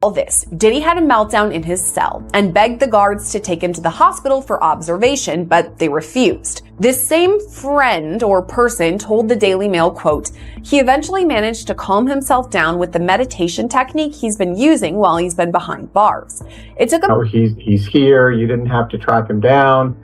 All this, Diddy had a meltdown in his cell and begged the guards to take him to the hospital for observation, but they refused. This same friend or person told the Daily Mail, quote, "He eventually managed to calm himself down with the meditation technique he's been using while he's been behind bars. It took him." He's here. You didn't have to track him down.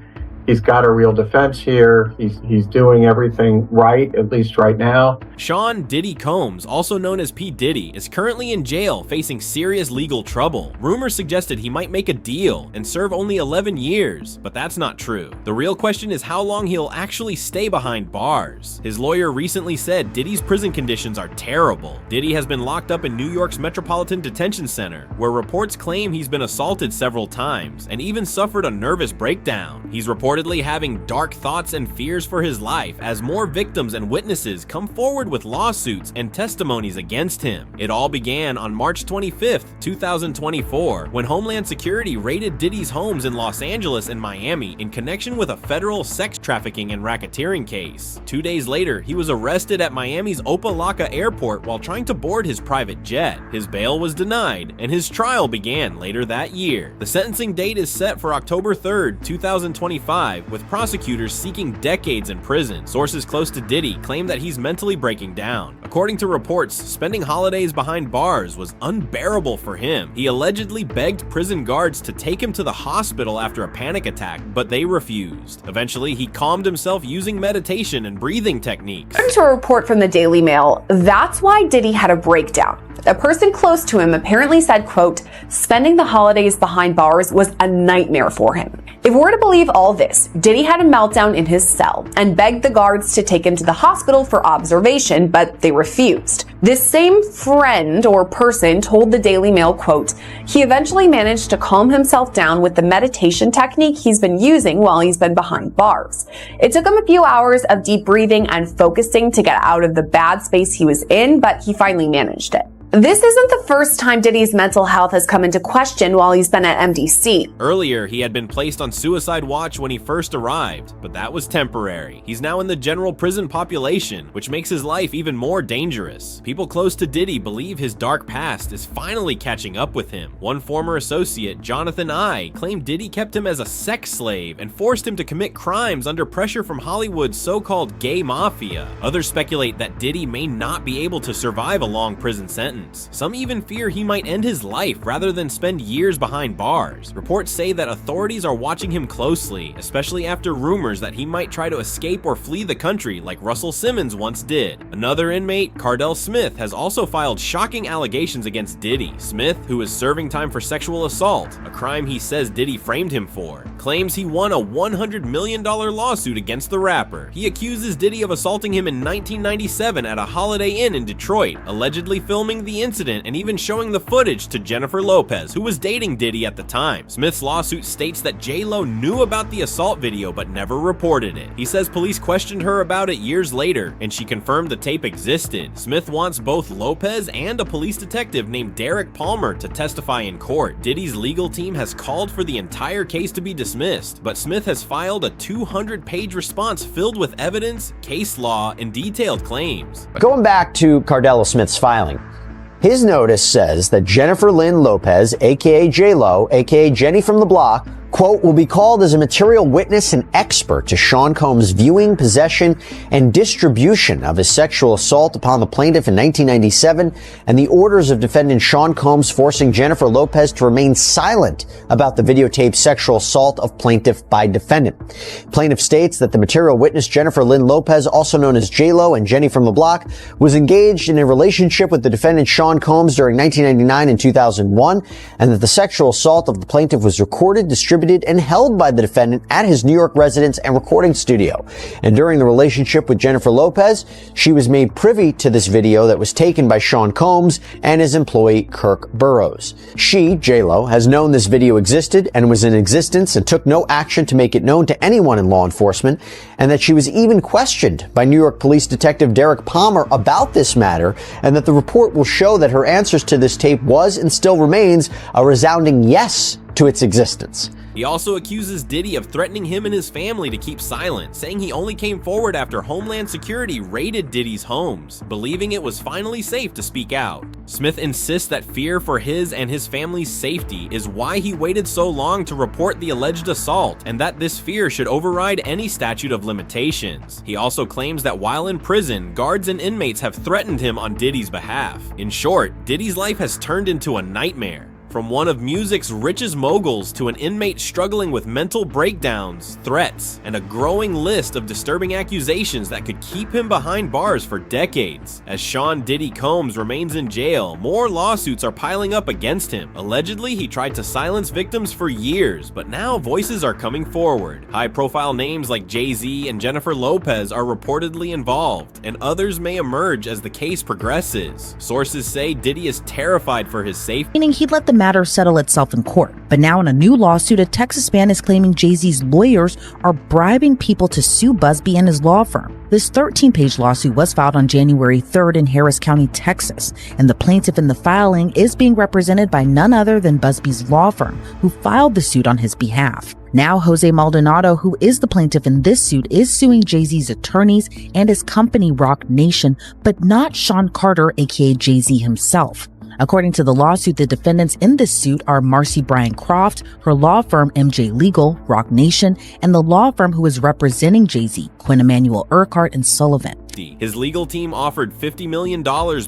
He's got a real defense here. He's doing everything right, at least right now. Sean Diddy Combs, also known as P. Diddy, is currently in jail facing serious legal trouble. Rumors suggested he might make a deal and serve only 11 years, but that's not true. The real question is how long he'll actually stay behind bars. His lawyer recently said Diddy's prison conditions are terrible. Diddy has been locked up in New York's Metropolitan Detention Center, where reports claim he's been assaulted several times and even suffered a nervous breakdown. He's reportedly having dark thoughts and fears for his life as more victims and witnesses come forward with lawsuits and testimonies against him. It all began on March 25th, 2024, when Homeland Security raided Diddy's homes in Los Angeles and Miami in connection with a federal sex trafficking and racketeering case. 2 days later, he was arrested at Miami's Opa-locka airport while trying to board his private jet. His bail was denied, and his trial began later that year. The sentencing date is set for October 3rd, 2025, with prosecutors seeking decades in prison. Sources close to Diddy claim that he's mentally breaking down. According to reports, spending holidays behind bars was unbearable for him. He allegedly begged prison guards to take him to the hospital after a panic attack, but they refused. Eventually, he calmed himself using meditation and breathing techniques. According to a report from the Daily Mail, that's why Diddy had a breakdown. A person close to him apparently said, quote, "Spending the holidays behind bars was a nightmare for him." If we're to believe all this, Diddy had a meltdown in his cell and begged the guards to take him to the hospital for observation, but they refused. This same friend or person told the Daily Mail, quote, "He eventually managed to calm himself down with the meditation technique he's been using while he's been behind bars. It took him a few hours of deep breathing and focusing to get out of the bad space he was in, but he finally managed it." This isn't the first time Diddy's mental health has come into question while he's been at MDC. Earlier, he had been placed on suicide watch when he first arrived, but that was temporary. He's now in the general prison population, which makes his life even more dangerous. People close to Diddy believe his dark past is finally catching up with him. One former associate, Jonathan I, claimed Diddy kept him as a sex slave and forced him to commit crimes under pressure from Hollywood's so-called gay mafia. Others speculate that Diddy may not be able to survive a long prison sentence. Some even fear he might end his life rather than spend years behind bars. Reports say that authorities are watching him closely, especially after rumors that he might try to escape or flee the country like Russell Simmons once did. Another inmate, Cardell Smith, has also filed shocking allegations against Diddy. Smith, who is serving time for sexual assault, a crime he says Diddy framed him for, claims he won a $100 million lawsuit against the rapper. He accuses Diddy of assaulting him in 1997 at a Holiday Inn in Detroit, allegedly filming the incident and even showing the footage to Jennifer Lopez, who was dating Diddy at the time. Smith's lawsuit states that J-Lo knew about the assault video but never reported it. He says police questioned her about it years later, and she confirmed the tape existed. Smith wants both Lopez and a police detective named Derek Palmer to testify in court. Diddy's legal team has called for the entire case to be dismissed, but Smith has filed a 200-page response filled with evidence, case law, and detailed claims. Going back to Cardell Smith's filing, his notice says that Jennifer Lynn Lopez, aka J-Lo, aka Jenny from the Block, quote, will be called as a material witness and expert to Sean Combs' viewing, possession, and distribution of his sexual assault upon the plaintiff in 1997 and the orders of defendant Sean Combs forcing Jennifer Lopez to remain silent about the videotaped sexual assault of plaintiff by defendant. Plaintiff states that the material witness Jennifer Lynn Lopez, also known as J-Lo and Jenny from the Block, was engaged in a relationship with the defendant Sean Combs during 1999 and 2001, and that the sexual assault of the plaintiff was recorded, distributed, and held by the defendant at his New York residence and recording studio. And during the relationship with Jennifer Lopez, she was made privy to this video that was taken by Sean Combs and his employee Kirk Burrows. She, J-Lo, has known this video existed and was in existence and took no action to make it known to anyone in law enforcement, and that she was even questioned by New York Police Detective Derek Palmer about this matter, and that the report will show that her answers to this tape was and still remains a resounding yes to its existence. He also accuses Diddy of threatening him and his family to keep silent, saying he only came forward after Homeland Security raided Diddy's homes, believing it was finally safe to speak out. Smith insists that fear for his and his family's safety is why he waited so long to report the alleged assault, and that this fear should override any statute of limitations. He also claims that while in prison, guards and inmates have threatened him on Diddy's behalf. In short, Diddy's life has turned into a nightmare. From one of music's richest moguls to an inmate struggling with mental breakdowns, threats, and a growing list of disturbing accusations that could keep him behind bars for decades. As Sean Diddy Combs remains in jail, more lawsuits are piling up against him. Allegedly, he tried to silence victims for years, but now voices are coming forward. High-profile names like Jay-Z and Jennifer Lopez are reportedly involved, and others may emerge as the case progresses. Sources say Diddy is terrified for his safety. Meaning he'd let the matter settle itself in court. But now in a new lawsuit, a Texas man is claiming Jay-Z's lawyers are bribing people to sue Busby and his law firm. This 13-page lawsuit was filed on January 3rd in Harris County, Texas, and the plaintiff in the filing is being represented by none other than Busby's law firm, who filed the suit on his behalf. Now, Jose Maldonado, who is the plaintiff in this suit, is suing Jay-Z's attorneys and his company Rock Nation, but not Sean Carter, aka Jay-Z himself. According to the lawsuit, the defendants in this suit are Marcy Bryan Croft, her law firm MJ Legal, Rock Nation, and the law firm who is representing Jay-Z, Quinn Emanuel Urquhart and Sullivan. His legal team offered $50 million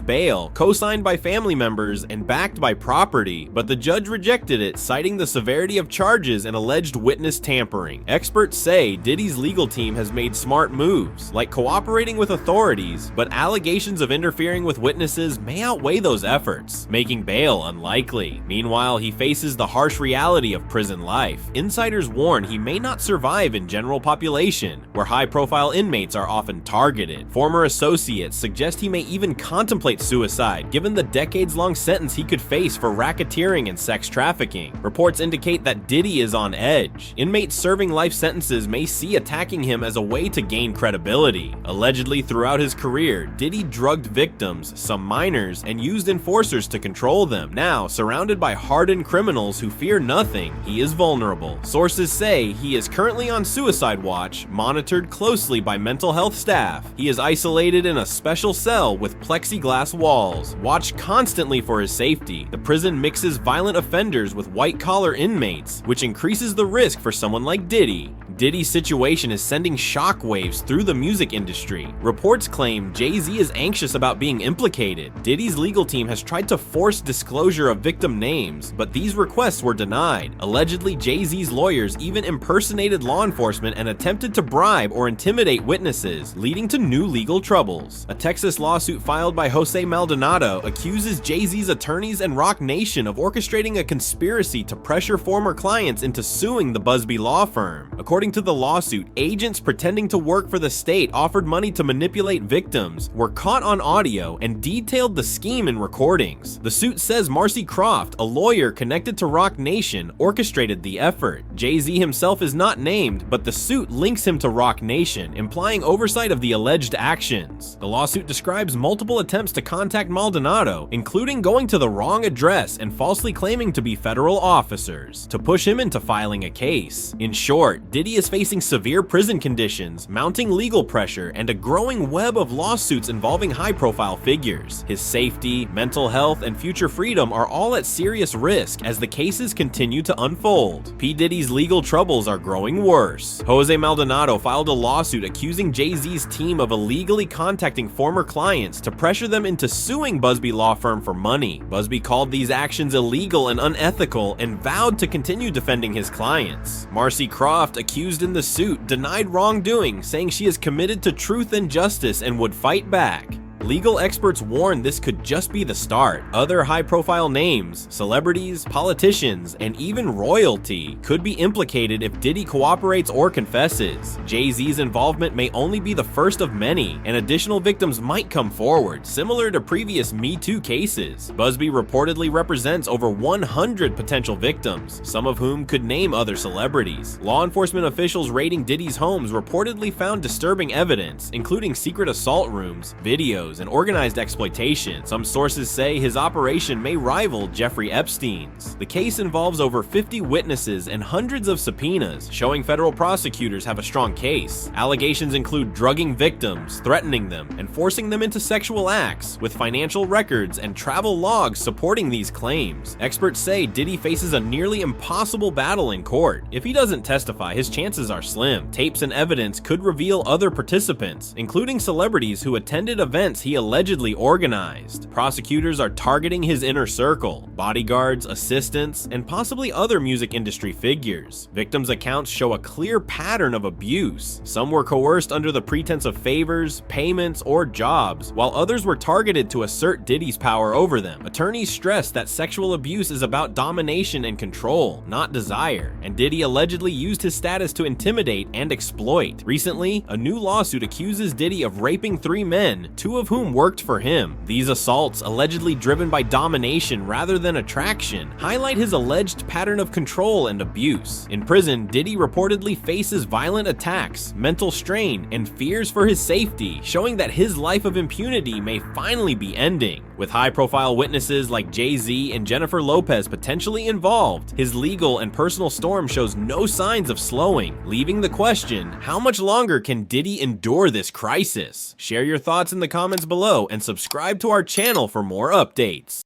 bail, co-signed by family members and backed by property, but the judge rejected it, citing the severity of charges and alleged witness tampering. Experts say Diddy's legal team has made smart moves, like cooperating with authorities, but allegations of interfering with witnesses may outweigh those efforts, making bail unlikely. Meanwhile, he faces the harsh reality of prison life. Insiders warn he may not survive in general population, where high-profile inmates are often targeted. Former associates suggest he may even contemplate suicide, given the decades-long sentence he could face for racketeering and sex trafficking. Reports indicate that Diddy is on edge. Inmates serving life sentences may see attacking him as a way to gain credibility. Allegedly, throughout his career, Diddy drugged victims, some minors, and used enforcers to control them. Now, surrounded by hardened criminals who fear nothing, he is vulnerable. Sources say he is currently on suicide watch, monitored closely by mental health staff. He is isolated in a special cell with plexiglass walls, watched constantly for his safety. The prison mixes violent offenders with white-collar inmates, which increases the risk for someone like Diddy. Diddy's situation is sending shockwaves through the music industry. Reports claim Jay-Z is anxious about being implicated. Diddy's legal team has tried to force disclosure of victim names, but these requests were denied. Allegedly, Jay-Z's lawyers even impersonated law enforcement and attempted to bribe or intimidate witnesses, leading to new legal troubles. A Texas lawsuit filed by Jose Maldonado accuses Jay-Z's attorneys and Rock Nation of orchestrating a conspiracy to pressure former clients into suing the Busby law firm. According to the lawsuit, agents pretending to work for the state offered money to manipulate victims, were caught on audio, and detailed the scheme in recordings. The suit says Marcy Croft, a lawyer connected to Rock Nation, orchestrated the effort. Jay-Z himself is not named, but the suit links him to Rock Nation, implying oversight of the alleged actions. The lawsuit describes multiple attempts to contact Maldonado, including going to the wrong address and falsely claiming to be federal officers, to push him into filing a case. In short, Diddy is facing severe prison conditions, mounting legal pressure, and a growing web of lawsuits involving high-profile figures. His safety, mental health, and future freedom are all at serious risk as the cases continue to unfold. P. Diddy's legal troubles are growing worse. Jose Maldonado filed a lawsuit accusing Jay-Z's team of illegally contacting former clients to pressure them into suing Busby law firm for money. Busby called these actions illegal and unethical and vowed to continue defending his clients. Marcy Croft, accused in the suit, denied wrongdoing, saying she is committed to truth and justice and would fight back. Legal experts warn this could just be the start. Other high-profile names, celebrities, politicians, and even royalty could be implicated if Diddy cooperates or confesses. Jay-Z's involvement may only be the first of many, and additional victims might come forward, similar to previous Me Too cases. Busby reportedly represents over 100 potential victims, some of whom could name other celebrities. Law enforcement officials raiding Diddy's homes reportedly found disturbing evidence, including secret assault rooms, videos, videos and organized exploitation. Some sources say his operation may rival Jeffrey Epstein's. The case involves over 50 witnesses and hundreds of subpoenas, showing federal prosecutors have a strong case. Allegations include drugging victims, threatening them, and forcing them into sexual acts, with financial records and travel logs supporting these claims. Experts say Diddy faces a nearly impossible battle in court. If he doesn't testify, his chances are slim. Tapes and evidence could reveal other participants, including celebrities who attended events he allegedly organized. Prosecutors are targeting his inner circle, bodyguards, assistants, and possibly other music industry figures. Victims' accounts show a clear pattern of abuse. Some were coerced under the pretense of favors, payments, or jobs, while others were targeted to assert Diddy's power over them. Attorneys stress that sexual abuse is about domination and control, not desire, and Diddy allegedly used his status to intimidate and exploit. Recently, a new lawsuit accuses Diddy of raping 3 men, 2 of whom worked for him. These assaults, allegedly driven by domination rather than attraction, highlight his alleged pattern of control and abuse. In prison, Diddy reportedly faces violent attacks, mental strain, and fears for his safety, showing that his life of impunity may finally be ending. With high-profile witnesses like Jay-Z and Jennifer Lopez potentially involved, his legal and personal storm shows no signs of slowing, leaving the question, how much longer can Diddy endure this crisis? Share your thoughts in the comments below and subscribe to our channel for more updates.